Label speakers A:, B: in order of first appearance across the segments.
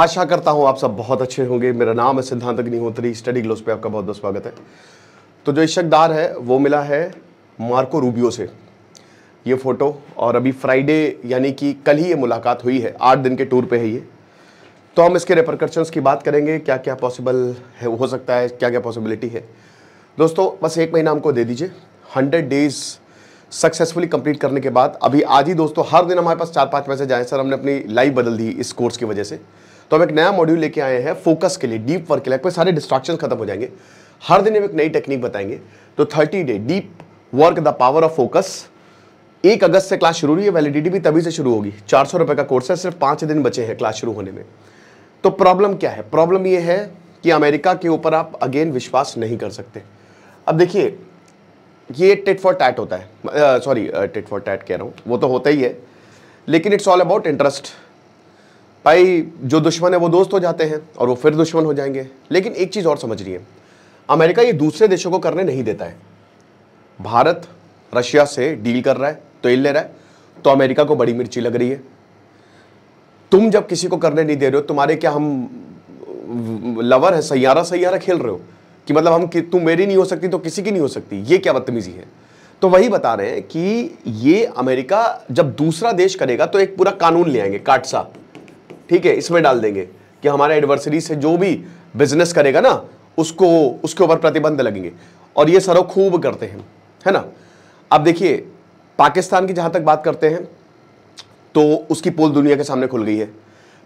A: आशा करता हूं आप सब बहुत अच्छे होंगे। मेरा नाम है सिद्धांत अग्निहोत्री, स्टडी ग्लोस पे आपका बहुत बहुत स्वागत है। तो जो इश्कदार है वो मिला है मार्को रूबियो से, ये फोटो, और अभी फ्राइडे यानी कि कल ही ये मुलाकात हुई है। 8 दिन के टूर पे है ये। तो हम इसके रिपरकशंस की बात करेंगे, क्या क्या पॉसिबल है, हो सकता है, क्या क्या पॉसिबिलिटी है। दोस्तों बस 1 महीना हमको दे दीजिए। 100 डेज सक्सेसफुली कंप्लीट करने के बाद, अभी आज ही दोस्तों हर दिन हमारे पास 4-5 मैसेज आए, सर हमने अपनी लाइफ बदल दी इस कोर्स की वजह से। तो हम एक नया मॉड्यूल लेके आए हैं फोकस के लिए, डीप वर्क के लिए। कोई सारे डिस्ट्रैक्शन खत्म हो जाएंगे, हर दिन हम एक नई टेक्निक बताएंगे। तो 30 day deep work the power of focus. 1 अगस्त से क्लास शुरू हुई है, वैलिडिटी भी तभी से शुरू होगी। 400 रुपए का कोर्स है, सिर्फ 5 दिन बचे हैं क्लास शुरू होने में। तो प्रॉब्लम क्या है? प्रॉब्लम ये है कि अमेरिका के ऊपर आप अगेन विश्वास नहीं कर सकते। अब देखिए, ये टिट फॉर टैट होता है, सॉरी टिट फॉर टैट कह रहा हूं, वो तो होता ही है, लेकिन इट्स ऑल अबाउट इंटरेस्ट। भाई जो दुश्मन है वो दोस्त हो जाते हैं और वो फिर दुश्मन हो जाएंगे। लेकिन एक चीज और समझ है, अमेरिका ये दूसरे देशों को करने नहीं देता है। भारत रशिया से डील कर रहा है, तेल ले रहा है, तो अमेरिका को बड़ी मिर्ची लग रही है। तुम जब किसी को करने नहीं दे रहे हो, तुम्हारे क्या हम लवर है, सैयारा सैयारा खेल रहे हो कि मतलब हम कि तुम मेरी नहीं हो सकती तो किसी की नहीं हो सकती? ये क्या बदतमीजी है। तो वही बता रहे हैं कि ये अमेरिका जब दूसरा देश करेगा तो एक पूरा कानून ले आएंगे, काटसा, ठीक है, इसमें डाल देंगे कि हमारे एडवर्सरी से जो भी बिजनेस करेगा ना, उसको उसके ऊपर प्रतिबंध लगेंगे। और ये सरो खूब करते हैं, है ना। अब देखिए, पाकिस्तान की जहां तक बात करते हैं तो उसकी पोल दुनिया के सामने खुल गई है।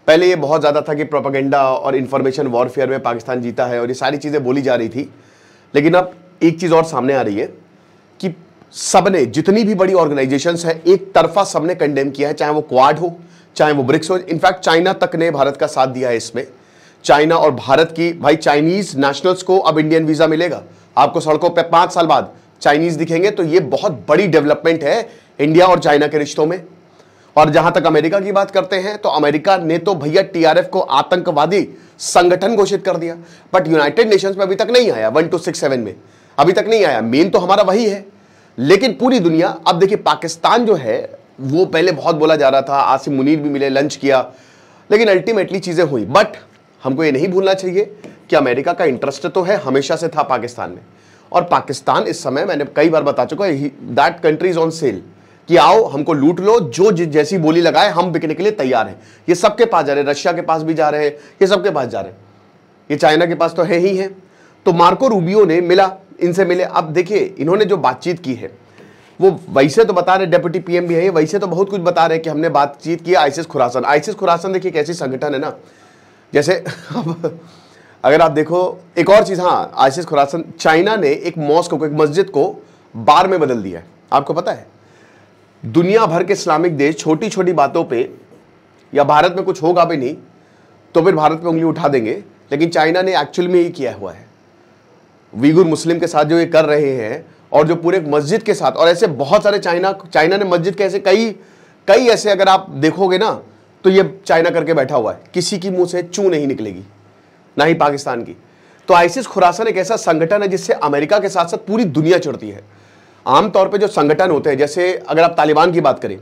A: पहले ये बहुत ज़्यादा था कि प्रोपेगेंडा और इंफॉर्मेशन वॉरफेयर में पाकिस्तान जीता है और ये सारी चीज़ें बोली जा रही थी। लेकिन अब एक चीज़ और सामने आ रही है कि सबने, जितनी भी बड़ी ऑर्गेनाइजेशंस हैं, एक तरफा सबने कंडेम किया है, चाहे वो क्वाड हो, चाहे वो ब्रिक्स हो। इनफैक्ट चाइना तक ने भारत का साथ दिया है इसमें। चाइना और भारत की, भाई चाइनीज नेशनल्स को अब इंडियन वीज़ा मिलेगा। आपको सड़कों पर 5 साल बाद चाइनीज दिखेंगे, तो ये बहुत बड़ी डेवलपमेंट है इंडिया और चाइना के रिश्तों में। और जहां तक अमेरिका की बात करते हैं, तो अमेरिका ने तो भैया टीआरएफ को आतंकवादी संगठन घोषित कर दिया, बट यूनाइटेड नेशंस में अभी तक नहीं आया। 1267 में अभी तक नहीं आया। मेन तो हमारा वही है, लेकिन पूरी दुनिया, अब देखिए पाकिस्तान जो है वो पहले बहुत बोला जा रहा था, आसिम मुनीर भी मिले, लंच किया, लेकिन अल्टीमेटली चीजें हुई। बट हमको ये नहीं भूलना चाहिए कि अमेरिका का इंटरेस्ट तो है, हमेशा से था पाकिस्तान में। और पाकिस्तान इस समय, मैंने कई बार बता चुका है, that country is on sale, कि आओ हमको लूट लो, जो जैसी बोली लगाए हम बिकने के लिए तैयार हैं। ये सबके पास जा रहे हैं, रशिया के पास भी जा रहे हैं, ये सबके पास जा रहे हैं, ये चाइना के पास तो है ही है। तो मार्को रूबियो ने मिला, इनसे मिले। अब देखिए इन्होंने जो बातचीत की है वो वैसे तो बता रहे, डेप्यूटी पीएम भी है, वैसे तो बहुत कुछ बता रहे कि हमने बातचीत की आईसिस खुरासन। आईसिस खुरासन देखिए कैसी संगठन है ना, जैसे अब अगर आप देखो एक और चीज, हाँ आईसिस खुरासन, चाइना ने एक मॉस्क को, एक मस्जिद को बार में बदल दिया है, आपको पता है। दुनिया भर के इस्लामिक देश छोटी छोटी बातों पे, या भारत में कुछ होगा भी नहीं तो फिर भारत पे उंगली उठा देंगे, लेकिन चाइना ने एक्चुअल में ये किया हुआ है। उइगुर मुस्लिम के साथ जो ये कर रहे हैं, और जो पूरे मस्जिद के साथ, और ऐसे बहुत सारे चाइना ने मस्जिद के ऐसे कई ऐसे, अगर आप देखोगे ना तो ये चाइना करके बैठा हुआ है, किसी की मुंह से चू नहीं निकलेगी, ना ही पाकिस्तान की। तो आईसिस खुरासन एक ऐसा संगठन है जिससे अमेरिका के साथ साथ पूरी दुनिया चिढ़ती है। आमतौर पे जो संगठन होते हैं, जैसे अगर आप तालिबान की बात करें,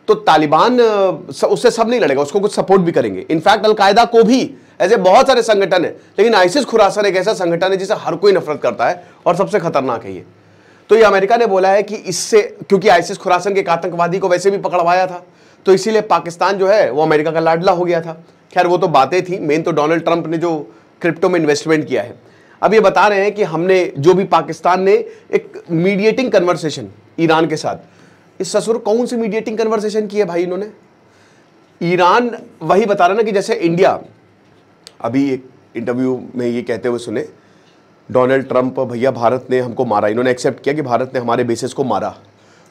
A: तो तालिबान उससे सब नहीं लड़ेगा, उसको कुछ सपोर्ट भी करेंगे। इनफैक्ट अलकायदा को भी, ऐसे बहुत सारे संगठन है, लेकिन आईसिस खुरासन एक ऐसा संगठन है जिसे हर कोई नफरत करता है और सबसे खतरनाक है ये। तो ये अमेरिका ने बोला है कि इससे, क्योंकि आईसिस खुरासन के एक आतंकवादी को वैसे भी पकड़वाया था, तो इसीलिए पाकिस्तान जो है वो अमेरिका का लाडला हो गया था। खैर वो तो बातें थी, मेन तो डोनाल्ड ट्रंप ने जो क्रिप्टो में इन्वेस्टमेंट किया है। अब ये बता रहे हैं कि हमने, जो भी पाकिस्तान ने एक मीडिएटिंग कन्वर्सेशन ईरान के साथ, इस ससुर कौन सी मीडिएटिंग कन्वर्सेशन की है भाई इन्होंने? ईरान वही बता रहा ना कि जैसे इंडिया, अभी एक इंटरव्यू में ये कहते हुए सुने डोनाल्ड ट्रंप, भैया भारत ने हमको मारा, इन्होंने एक्सेप्ट किया कि भारत ने हमारे बेसिस को मारा।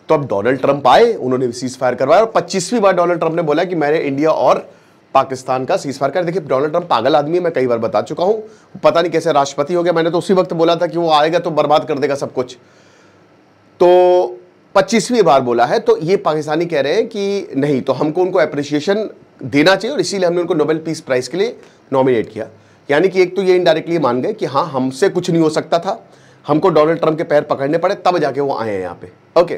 A: तो अब डोनाल्ड ट्रंप आए, उन्होंने सीज फायर करवाया, और 25वीं बार डोनाल्ड ट्रंप ने बोला कि मैंने इंडिया और पाकिस्तान का सीज फायर कर। देखिए डोनाल्ड ट्रंप पागल आदमी है, मैं कई बार बता चुका हूं, पता नहीं कैसे राष्ट्रपति हो गया। मैंने तो उसी वक्त बोला था कि वो आएगा तो बर्बाद कर देगा सब कुछ। तो 25वीं बार बोला है। तो ये पाकिस्तानी कह रहे हैं कि नहीं, तो हमको उनको अप्रिसिएशन देना चाहिए, और इसीलिए हमने उनको नोबेल पीस प्राइज के लिए नॉमिनेट किया। यानी कि एक तो ये इनडायरेक्टली मान गए कि हाँ हमसे कुछ नहीं हो सकता था, हमको डोनाल्ड ट्रंप के पैर पकड़ने पड़े, तब जाके वो आए हैं यहाँ पे। ओके,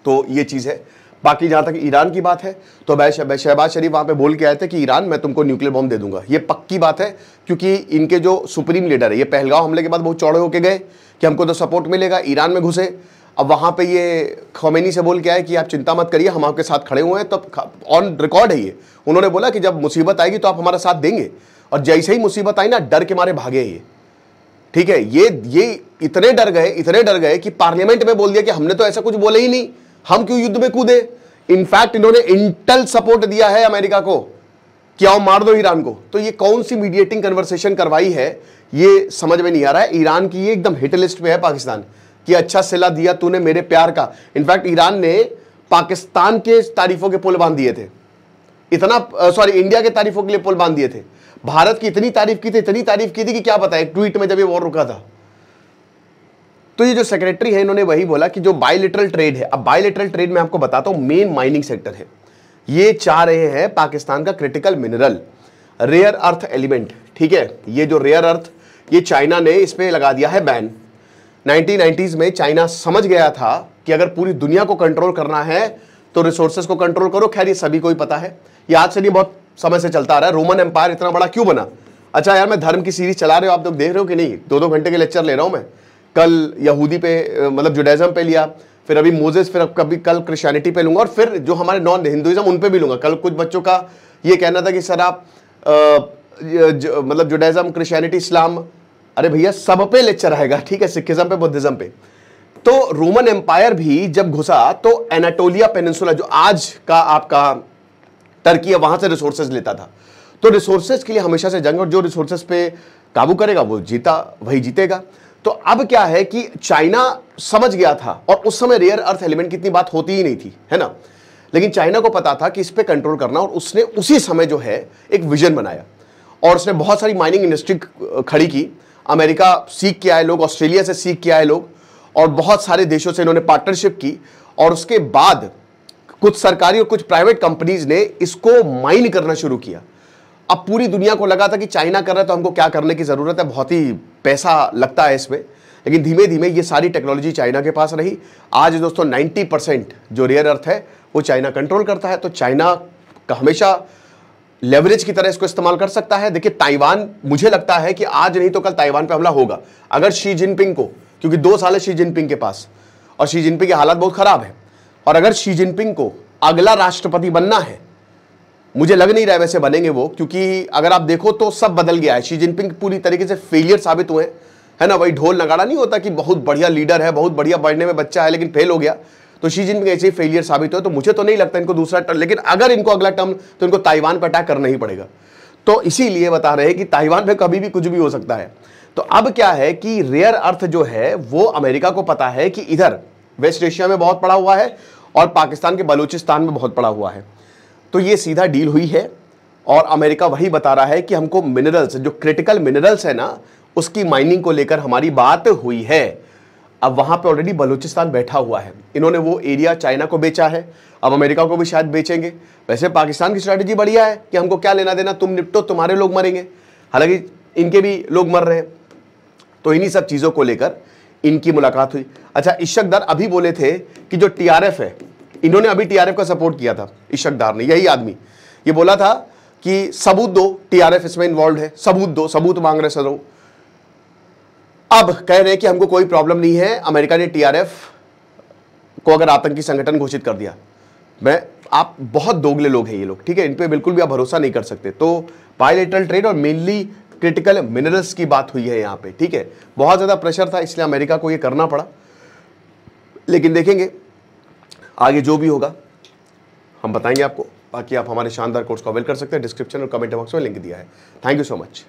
A: तो ये चीज़ है। बाकी जहां तक ईरान की बात है तो शहबाज शरीफ वहां पे बोल के आए थे कि ईरान मैं तुमको न्यूक्लियर बॉम्ब दे दूंगा। ये पक्की बात है, क्योंकि इनके जो सुप्रीम लीडर है ये पहलगांव हमले के बाद बहुत चौड़े होके गए कि हमको तो सपोर्ट मिलेगा, ईरान में घुसे। अब वहां पे ये खमेनी से बोल के आए कि आप चिंता मत करिए, हम आपके साथ खड़े हुए हैं। तो ऑन रिकॉर्ड है ये, उन्होंने बोला कि जब मुसीबत आएगी तो आप हमारा साथ देंगे, और जैसे ही मुसीबत आई ना डर के मारे भागे ये। ठीक है, ये इतने डर गए कि पार्लियामेंट में बोल दिया कि हमने तो ऐसा कुछ बोले ही नहीं, हम क्यों युद्ध में कूदे। इनफैक्ट इन्होंने इंटेल सपोर्ट दिया है अमेरिका को कि आओ मार दो ईरान को। तो ये कौन सी मीडिएटिंग कन्वर्सेशन करवाई है ये समझ में नहीं आ रहा है। ईरान की ये एकदम हिट लिस्ट में है पाकिस्तान कि अच्छा सिला दिया तूने मेरे प्यार का। इनफैक्ट ईरान ने पाकिस्तान के तारीफों के पुल बांध दिए थे, इंडिया के तारीफों के लिए पुल बांध दिए थे। भारत की इतनी तारीफ की थी कि क्या पता है एक ट्वीट में जब ये वॉर रुका था। तो ये जो सेक्रेटरी है इन्होंने वही बोला कि जो बायलैटरल ट्रेड है, अब बायलैटरल ट्रेड में आपको बताता हूं मेन माइनिंग सेक्टर है। ये चाह रहे हैं पाकिस्तान का critical mineral rare earth element. ठीक है, ये जो रेयर अर्थ ये चाइना ने इस पे लगा दिया है बैन। 1990s में चाइना समझ गया था कि अगर पूरी दुनिया को कंट्रोल करना है तो रिसोर्सेज को कंट्रोल करो। खैर ये सभी को ही पता है, ये आज से नहीं बहुत समय से चलता आ रहा है। रोमन एम्पायर इतना बड़ा क्यों बना। अच्छा यार, मैं धर्म की सीरीज चला रहे हो, आप लोग देख रहे हो कि नहीं, 2-2 घंटे के लेक्चर ले रहा हूं मैं। कल यहूदी पे मतलब जुडाइज्म पे लिया, फिर अभी मोजेस, फिर कभी कल क्रिश्चियनिटी पे लूंगा, और फिर जो हमारे नॉन हिंदुइज्म उन पे भी लूंगा। कल कुछ बच्चों का ये कहना था कि सर आप मतलब जुडाइज्म, क्रिश्चियनिटी, इस्लाम, अरे भैया सब पे लेक्चर आएगा। ठीक है, सिखिज्म पे, बुद्धिज्म पे। तो रोमन एम्पायर भी जब घुसा तो एनाटोलिया पेनिनसुला जो आज का आपका टर्की है वहां से रिसोर्सेज लेता था। तो रिसोर्सेज के लिए हमेशा से जंग, और जो रिसोर्सेज पे काबू करेगा वो वही जीतेगा। तो अब क्या है कि चाइना समझ गया था, और उस समय रेयर अर्थ एलिमेंट की इतनी बात होती ही नहीं थी, है ना। लेकिन चाइना को पता था कि इस पे कंट्रोल करना, और उसने उसी समय जो है एक विजन बनाया, और उसने बहुत सारी माइनिंग इंडस्ट्री खड़ी की। अमेरिका सीख के आए लोग, ऑस्ट्रेलिया से सीख के आए लोग, और बहुत सारे देशों से इन्होंने पार्टनरशिप की। और उसके बाद कुछ सरकारी और कुछ प्राइवेट कंपनीज ने इसको माइन करना शुरू किया। अब पूरी दुनिया को लगा था कि चाइना कर रहा है तो हमको क्या करने की जरूरत है, बहुत ही पैसा लगता है इसमें। लेकिन धीमे धीमे ये सारी टेक्नोलॉजी चाइना के पास रही। आज दोस्तों 90% जो रेयर अर्थ है वो चाइना कंट्रोल करता है। तो चाइना का हमेशा लेवरेज की तरह इसको इस्तेमाल कर सकता है। देखिए ताइवान, मुझे लगता है कि आज नहीं तो कल ताइवान पे हमला होगा। अगर शी जिनपिंग को, क्योंकि 2 साल है शी जिनपिंग के पास, और शी जिनपिंग की हालत बहुत खराब है, और अगर शी जिनपिंग को अगला राष्ट्रपति बनना है, मुझे लग नहीं रहा है वैसे बनेंगे वो, क्योंकि अगर आप देखो तो सब बदल गया है। शी जिनपिंग पूरी तरीके से फेलियर साबित हुए, है ना। वही ढोल नगाड़ा नहीं होता कि बहुत बढ़िया लीडर है, बहुत बढ़िया बढ़ने में बच्चा है, लेकिन फेल हो गया। तो शी जिनपिंग ऐसे ही फेलियर साबित हुए। तो मुझे तो नहीं लगता इनको दूसरा टर्म, लेकिन अगर इनको अगला टर्म तो इनको ताइवान पर अटैक करना ही पड़ेगा। तो इसीलिए बता रहे हैं कि ताइवान पे कभी भी कुछ भी हो सकता है। तो अब क्या है कि रेयर अर्थ जो है वो अमेरिका को पता है कि इधर वेस्ट एशिया में बहुत पड़ा हुआ है, और पाकिस्तान के बलूचिस्तान में बहुत पड़ा हुआ है। तो ये सीधा डील हुई है, और अमेरिका वही बता रहा है कि हमको मिनरल्स, जो क्रिटिकल मिनरल्स है ना, उसकी माइनिंग को लेकर हमारी बात हुई है। अब वहां पे ऑलरेडी बलूचिस्तान बैठा हुआ है, इन्होंने वो एरिया चाइना को बेचा है, अब अमेरिका को भी शायद बेचेंगे। वैसे पाकिस्तान की स्ट्रैटेजी बढ़िया है कि हमको क्या लेना देना, तुम निपटो, तुम्हारे लोग मरेंगे। हालांकि इनके भी लोग मर रहे हैं। तो इन्हीं सब चीजों को लेकर इनकी मुलाकात हुई। अच्छा, इशकदार अभी बोले थे कि जो टीआरएफ है, इन्होंने अभी टीआरएफ का सपोर्ट किया था। इशकदार ने, यही आदमी, ये बोला था कि सबूत दो, टीआरएफ इसमें इन्वॉल्व है, सबूत दो, सबूत मांग रहे सरो। अब कह रहे हैं कि हमको कोई प्रॉब्लम नहीं है, अमेरिका ने टीआरएफ को अगर आतंकी संगठन घोषित कर दिया। आप बहुत दोगले लोग हैं ये लोग, ठीक है, इन पे बिल्कुल भी आप भरोसा नहीं कर सकते। तो बायलैटरल ट्रेड और मेनली क्रिटिकल मिनरल्स की बात हुई है यहाँ पे, ठीक है। बहुत ज्यादा प्रेशर था, इसलिए अमेरिका को ये करना पड़ा। लेकिन देखेंगे आगे जो भी होगा हम बताएंगे आपको। बाकी आप हमारे शानदार कोर्स को अवेल कर सकते हैं, डिस्क्रिप्शन और कमेंट बॉक्स में लिंक दिया है। Thank you so much.